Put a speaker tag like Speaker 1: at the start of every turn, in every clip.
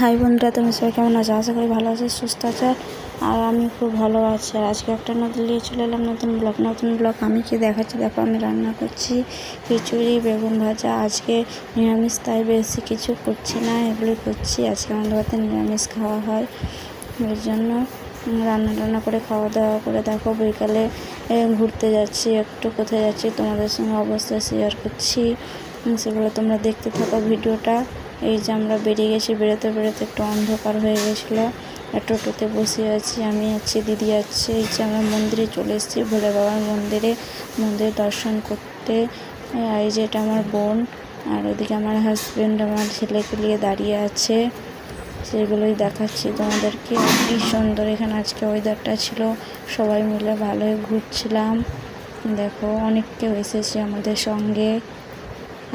Speaker 1: High বন্ধুরা, তুমি সবাই কেমন আছো? আশা করি ভালো আছো, সুস্থ আছো। আর আমি খুব ভালো আছি। আর আজকে একটা নতুন নিয়ে চলে এলাম, নতুন ব্লগ। আমি কি দেখাচ্ছি দেখো। আমি রান্না করছি খিচুড়ি, বেগুন ভাজা। আজকে নিরামিষ, তাই বেশি কিছু করছি না, এগুলোই করছি। আজকে আমাদের বাড়িতে নিরামিষ খাওয়া হয়, ওই জন্য রান্না করে খাওয়া দাওয়া করে দেখো বিকালে ঘুরতে যাচ্ছি। একটু কোথায় যাচ্ছি তোমাদের সঙ্গে অবশ্যই শেয়ার করছি, সেগুলো তোমরা দেখতে থাকো ভিডিওটা। এই যে আমরা বেরিয়ে গেছি, বেরোতে একটু অন্ধকার হয়ে গেছিলো। টোটোতে বসে আছি, আমি আছি, দিদি আছে। এই যে আমরা মন্দিরে চলে এসেছি, ভোলে বাবার মন্দিরে দর্শন করতে। এই যে এটা আমার বোন, আর ওদিকে আমার হাজব্যান্ড আমার ছেলেকে নিয়ে দাঁড়িয়ে আছে, সেগুলোই দেখাচ্ছি তোমাদেরকে। কি সুন্দর এখানে আজকে ওয়েদারটা ছিল, সবাই মিলে ভালোই ঘুরছিলাম। দেখো অনেক কেউ এসেছে আমাদের সঙ্গে।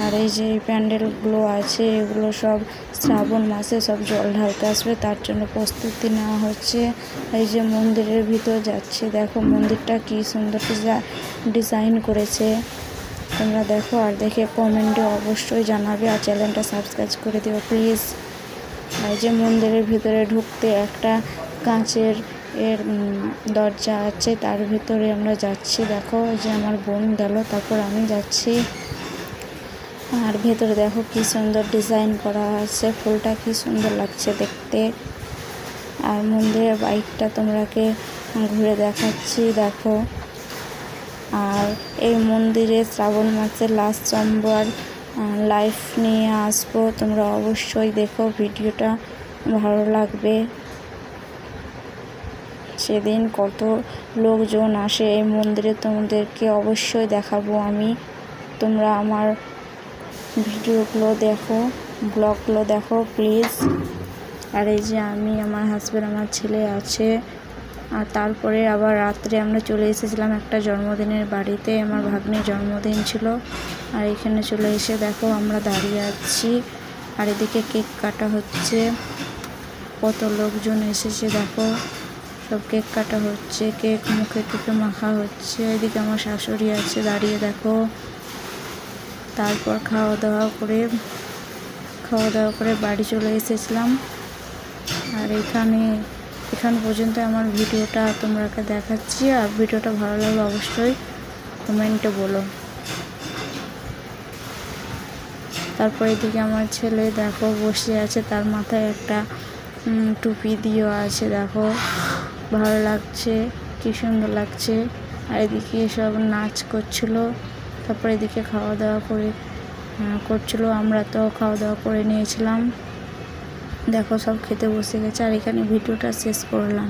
Speaker 1: আর এই যে প্যান্ডেলগুলো আছে, এগুলো সব শ্রাবণ মাসে সব জল ঢালতে আসবে, তার জন্য প্রস্তুতি নেওয়া হচ্ছে। এই যে মন্দিরের ভিতর যাচ্ছে, দেখো মন্দিরটা কি সুন্দর ডিজাইন করেছে। তোমরা দেখো, আর দেখে কমেন্টে অবশ্যই জানাবে, আর চ্যানেলটা সাবস্ক্রাইব করে দিও প্লিজ। এই যে মন্দিরের ভিতরে ঢুকতে একটা কাঁচের দরজা আছে, তার ভিতরে আমরা যাচ্ছি। দেখো যে আমার বোন গেল, তারপর আমি যাচ্ছি। আর ভেতরে দেখো কি সুন্দর ডিজাইন করা আছে, ফুলটা কি সুন্দর লাগছে দেখতে। আর মন্দিরের বাইকটা তোমরাকে ঘুরে দেখাচ্ছি, দেখো। আর এই মন্দিরে শ্রাবণ মাসের লাস্ট সোমবার লাইভ নিয়ে আসবো, তোমরা অবশ্যই দেখো, ভিডিওটা ভালো লাগবে। সেদিন কত লোকজন আসে এই মন্দিরে, তোমাদেরকে অবশ্যই দেখাবো আমি। তোমরা আমার ভিডিওগুলো দেখো, ব্লগগুলো দেখো প্লিজ। আর এই যে আমি, আমার হাজব্যান্ড, আমার ছেলে আছে। আর তারপরে আবার রাত্রে আমরা চলে এসেছিলাম একটা জন্মদিনের বাড়িতে, আমার ভাগ্নির জন্মদিন ছিল। আর এখানে চলে এসে দেখো আমরা দাঁড়িয়ে আছি, আর এদিকে কেক কাটা হচ্ছে। কত লোকজন এসেছে দেখো, সব কেক কাটা হচ্ছে, কেক মুখে মাখা হচ্ছে। এদিকে আমার শাশুড়ি আছে দাঁড়িয়ে, দেখো। তারপর খাওয়া দাওয়া করে বাড়ি চলে এসেছিলাম। আর এখান পর্যন্ত আমার ভিডিওটা তোমরাকে দেখাচ্ছি। আর ভিডিওটা ভালো লাগলে অবশ্যই কমেন্টে বলো। তারপর এদিকে আমার ছেলে দেখো বসে আছে, তার মাথায় একটা টুপি দিয়েও আছে, দেখো ভালো লাগছে, কি সুন্দর লাগছে। আর এদিকে সব নাচ করছিল। তারপর এদিকে খাওয়া দাওয়া করছিল, আমরা তো খাওয়া দাওয়া করে নিয়েছিলাম। দেখো সব খেতে বসে গেছে। আর এখানে ভিডিওটা শেষ করলাম।